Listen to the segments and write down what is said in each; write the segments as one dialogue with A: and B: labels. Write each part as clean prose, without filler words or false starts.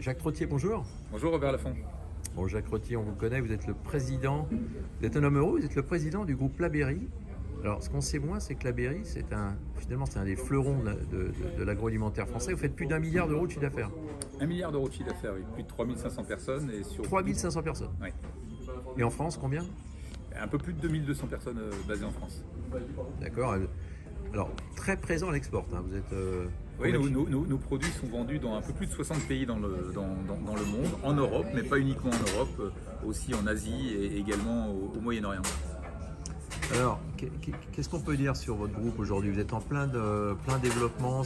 A: Jacques Trottier, bonjour.
B: Bonjour Robert Laffont.
A: Bon, Jacques Trottier, on vous connaît, vous êtes le président, vous êtes un homme heureux, vous êtes le président du groupe Labeyrie. Alors, ce qu'on sait moins, c'est que Labeyrie, finalement, c'est un des fleurons de l'agroalimentaire français. Vous faites plus d'1 milliard d'euros de chiffre d'affaires.
B: 1 milliard d'euros de chiffre d'affaires, oui. Plus de 3500 personnes. Et sur
A: 3500 personnes.
B: Oui.
A: Et en France, combien?
B: Un peu plus de 2200 personnes basées en France.
A: D'accord. Alors, très présent à l'export, hein. Vous êtes...
B: Oui, nos produits sont vendus dans un peu plus de 60 pays dans le monde, en Europe, mais pas uniquement en Europe, aussi en Asie et également au Moyen-Orient.
A: Alors, qu'est-ce qu'on peut dire sur votre groupe aujourd'hui? Vous êtes en plein développement,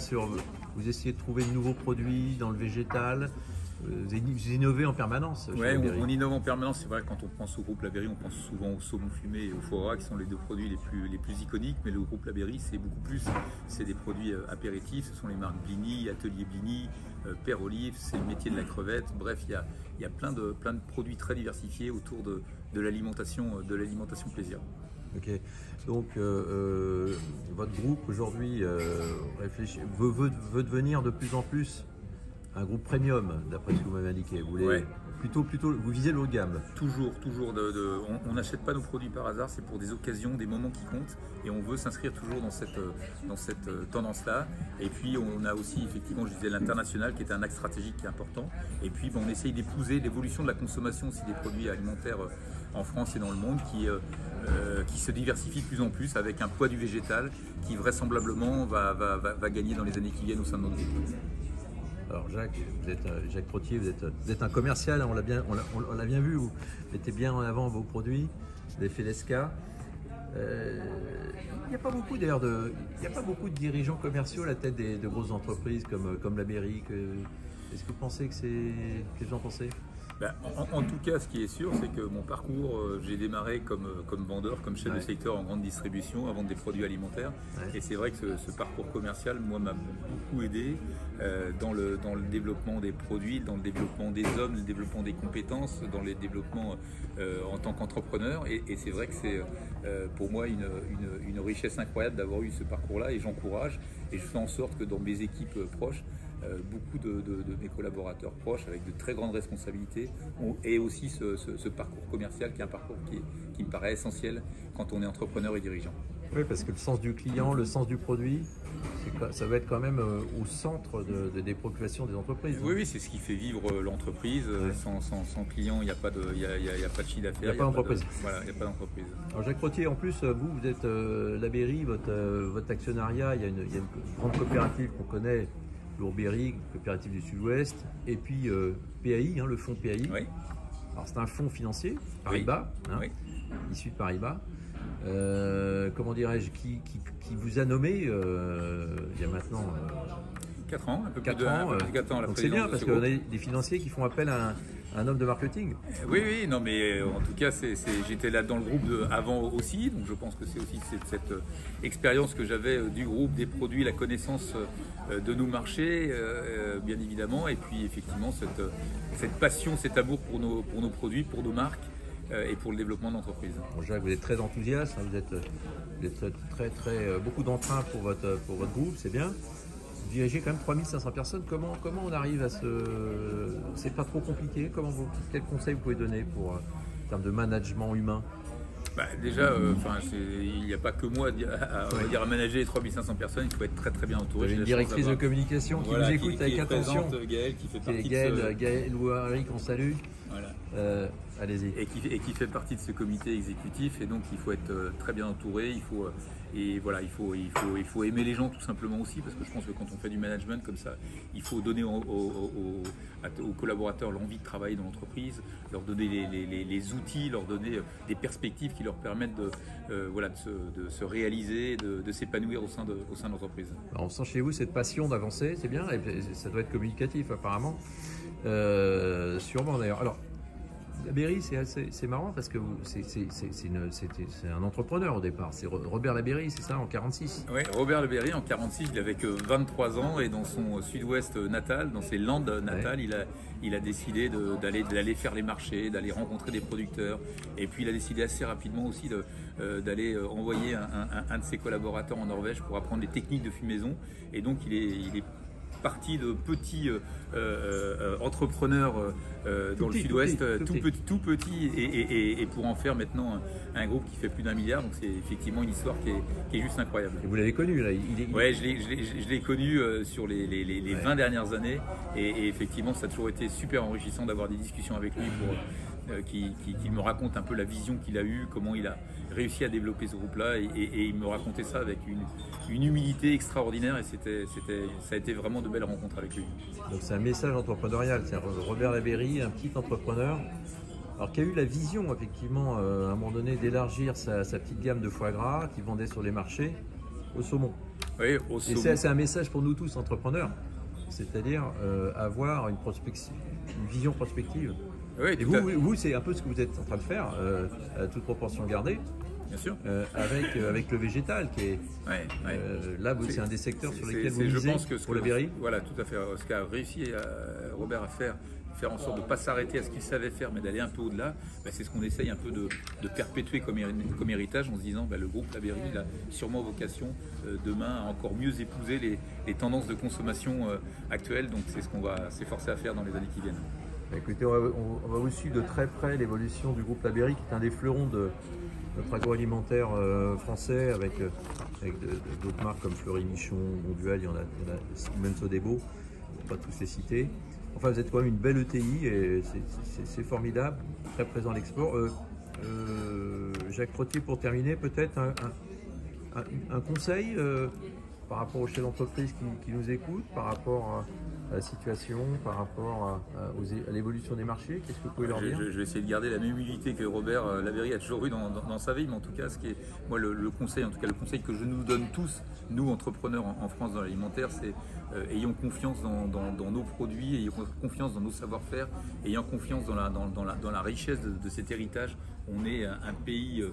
A: vous essayez de trouver de nouveaux produits dans le végétal, vous innovez en permanence.
B: Oui, on innove en permanence. C'est vrai, quand on pense au groupe Labeyrie, on pense souvent au saumon fumé et au foie gras, qui sont les deux produits les plus iconiques, mais le groupe Labeyrie, c'est beaucoup plus. C'est des produits apéritifs, ce sont les marques Blini, Atelier Blini, Père Olive, c'est le métier de la crevette. Bref, il y a plein de produits très diversifiés autour de l'alimentation plaisir.
A: Ok, donc votre groupe aujourd'hui veut devenir de plus en plus un groupe premium, d'après ce que vous m'avez indiqué. Vous voulez plutôt, vous visez le haut de gamme.
B: Toujours. On n'achète pas nos produits par hasard, c'est pour des occasions, des moments qui comptent, et on veut s'inscrire toujours dans cette tendance-là. Et puis on a aussi, effectivement, je disais, l'international qui est un axe stratégique qui est important. Et puis on essaye d'épouser l'évolution de la consommation aussi des produits alimentaires en France et dans le monde, qui se diversifie de plus en plus avec un poids du végétal qui vraisemblablement va gagner dans les années qui viennent au sein de notre groupe.
A: Alors Jacques Trottier, vous êtes un commercial, on l'a bien vu, vous mettez bien en avant vos produits, vous avez fait l'ESCA. Il n'y a pas beaucoup d'ailleurs de dirigeants commerciaux à la tête de grosses entreprises comme Labeyrie. Est-ce que vous pensez que c'est... Qu'est-ce que vous en pensez?
B: En tout cas, ce qui est sûr, c'est que mon parcours, j'ai démarré comme vendeur, comme chef de secteur en grande distribution, à vendre des produits alimentaires. Ouais. Et c'est vrai que ce parcours commercial, moi, m'a beaucoup aidé dans le développement des produits, dans le développement des hommes, le développement des compétences, dans le développement en tant qu'entrepreneur. Et c'est vrai que c'est pour moi une richesse incroyable d'avoir eu ce parcours-là. Et j'encourage et je fais en sorte que dans mes équipes proches, beaucoup de mes collaborateurs proches avec de très grandes responsabilités et aussi ce parcours commercial qui est un parcours qui me paraît essentiel quand on est entrepreneur et dirigeant.
A: Oui, parce que le sens du client, le sens du produit, ça va être quand même au centre des préoccupations des entreprises.
B: Oui, c'est ce qui fait vivre l'entreprise. Ouais. Sans client, il n'y a pas de chiffre d'affaires.
A: Il n'y a pas d'entreprise.
B: Voilà, il n'y a pas d'entreprise.
A: Alors Jacques Trottier, en plus, vous êtes Labeyrie, votre actionnariat, il y a une grande coopérative qu'on connaît, Lourberie, coopérative du Sud-Ouest, et puis PAI, le fonds PAI.
B: Oui.
A: Alors c'est un fonds financier, Paribas, issu de Paribas. Comment dirais-je, qui vous a nommé il y a maintenant
B: 4 ans, un peu plus
A: 4 ans. Donc c'est bien parce qu'on a des financiers qui font appel à un homme de marketing.
B: Oui, non, mais en tout cas, j'étais là dans le groupe avant aussi, donc je pense que c'est aussi cette expérience que j'avais du groupe, des produits, la connaissance de nos marchés, bien évidemment, et puis effectivement cette passion, cet amour pour nos produits, pour nos marques et pour le développement de l'entreprise.
A: Bon, Jacques, vous êtes très enthousiaste, vous êtes très beaucoup d'entrain pour votre groupe, c'est bien. Vous dirigez quand même 3500 personnes. Comment on arrive à c'est pas trop compliqué? Quel conseil vous pouvez donner en termes de management humain?
B: Déjà, il n'y a pas que moi à manager les 3500 personnes, il faut être très très bien entouré.
A: J'ai une directrice de communication qui nous écoute avec attention.
B: Gaëlle, qui fait partie
A: Gaëlle ou Harry qu'on salue.
B: Voilà.
A: Allez-y.
B: Et qui fait partie de ce comité exécutif, et donc il faut être très bien entouré, il faut aimer les gens tout simplement aussi, parce que je pense que quand on fait du management comme ça, il faut donner aux collaborateurs l'envie de travailler dans l'entreprise, leur donner les outils, leur donner des perspectives qui leur permettent de se réaliser, de s'épanouir au sein de l'entreprise.
A: On sent chez vous cette passion d'avancer, c'est bien, et ça doit être communicatif apparemment, sûrement d'ailleurs. Alors, Labeyrie, c'est marrant parce que c'est un entrepreneur au départ. C'est Robert Labeyrie, c'est ça, en 46?
B: Oui, Robert Labeyrie en 46, il avait que 23 ans et dans son sud-ouest natal, dans ses landes natales, il a décidé d'aller faire les marchés, d'aller rencontrer des producteurs. Et puis il a décidé assez rapidement aussi d'aller envoyer un de ses collaborateurs en Norvège pour apprendre les techniques de fumaison. Et donc il est partie de petits entrepreneurs dans le sud-ouest, tout petit, et pour en faire maintenant un groupe qui fait plus d'1 milliard. Donc c'est effectivement une histoire qui est juste incroyable.
A: Et vous l'avez connu là?
B: Ouais, je l'ai connu sur les 20 dernières années, et effectivement ça a toujours été super enrichissant d'avoir des discussions avec lui qui me raconte un peu la vision qu'il a eue, comment il a réussi à développer ce groupe-là, et il me racontait ça avec une humilité extraordinaire, et ça a été vraiment de belles rencontres avec lui.
A: Donc c'est un message entrepreneurial, c'est Robert Labeyrie, un petit entrepreneur, alors qui a eu la vision effectivement à un moment donné d'élargir sa petite gamme de foie gras qu'il vendait sur les marchés au saumon.
B: Oui, au saumon.
A: Et c'est un message pour nous tous entrepreneurs, c'est-à-dire avoir une vision prospective.
B: Oui,
A: et vous c'est un peu ce que vous êtes en train de faire, à toute proportion gardée.
B: Bien sûr.
A: Avec le végétal qui est là, c'est un des secteurs sur lesquels vous misez pour Labeyrie.
B: Voilà, tout à fait. Ce qu'a réussi Robert à faire en sorte de ne pas s'arrêter à ce qu'il savait faire, mais d'aller un peu au-delà, c'est ce qu'on essaye un peu de perpétuer comme héritage, en se disant le groupe Labeyrie, il a sûrement vocation demain à encore mieux épouser les tendances de consommation actuelles. Donc c'est ce qu'on va s'efforcer à faire dans les années qui viennent.
A: Écoutez, on va vous suivre de très près l'évolution du groupe Labeyrie, qui est un des fleurons de notre agroalimentaire français, avec d'autres marques comme Fleury Michon, Monduel, il y en a même Sodebo, pas tous les citer. Enfin, vous êtes quand même une belle ETI et c'est formidable, très présent à l'export. Jacques Trottier, pour terminer, peut-être un conseil par rapport aux chefs d'entreprise qui nous écoutent, par rapport à la situation, par rapport à l'évolution des marchés. Qu'est-ce que vous pouvez leur dire?
B: Je vais essayer de garder la même humilité que Robert Labeyrie a toujours eu dans sa vie, mais en tout cas, ce qui est moi le conseil, en tout cas le conseil que je nous donne tous, nous entrepreneurs en France dans l'alimentaire, c'est ayons confiance dans nos produits, ayons confiance dans nos savoir-faire, ayons confiance dans la richesse de cet héritage. On est un pays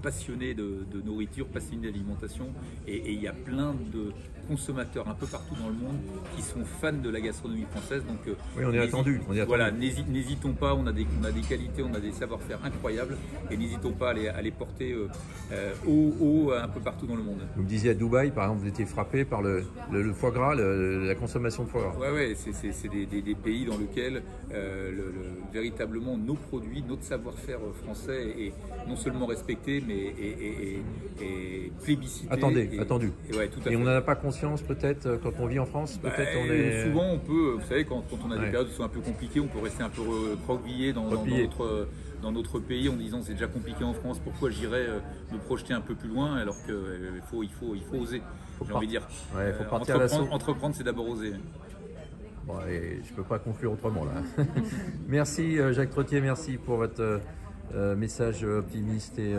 B: passionné de nourriture, passionné d'alimentation, et il y a plein de consommateurs un peu partout dans le monde qui sont fans de la gastronomie française. Donc
A: oui, on est attendu.
B: Voilà, n'hésitons pas, on a des qualités, on a des savoir-faire incroyables, et n'hésitons pas à les porter haut un peu partout dans le monde.
A: Vous me disiez à Dubaï, par exemple, vous étiez frappé par le foie gras, la consommation de foie gras.
B: Ouais, c'est des pays dans lesquels véritablement nos produits, notre savoir-faire français est non seulement respecté, mais est plébiscité.
A: Attendu. Et on n'en a pas conscience peut-être quand on vit en France, peut-être
B: souvent on peut, vous savez, quand on a des périodes qui sont un peu compliquées, on peut rester un peu recroquevillé dans notre pays en disant c'est déjà compliqué en France, pourquoi j'irais me projeter un peu plus loin, alors qu'il faut oser. J'ai envie de dire.
A: Faut partir à l'assaut.
B: Entreprendre, c'est d'abord oser.
A: Bon, et je ne peux pas conclure autrement là. Merci Jacques Trottier, merci pour votre message optimiste et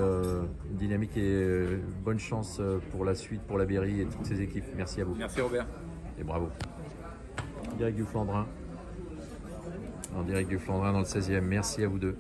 A: dynamique, et bonne chance pour la suite, pour Labeyrie et toutes ses équipes. Merci à vous.
B: Merci Robert.
A: Et bravo. En direct du Flandrin dans le 16e. Merci à vous deux.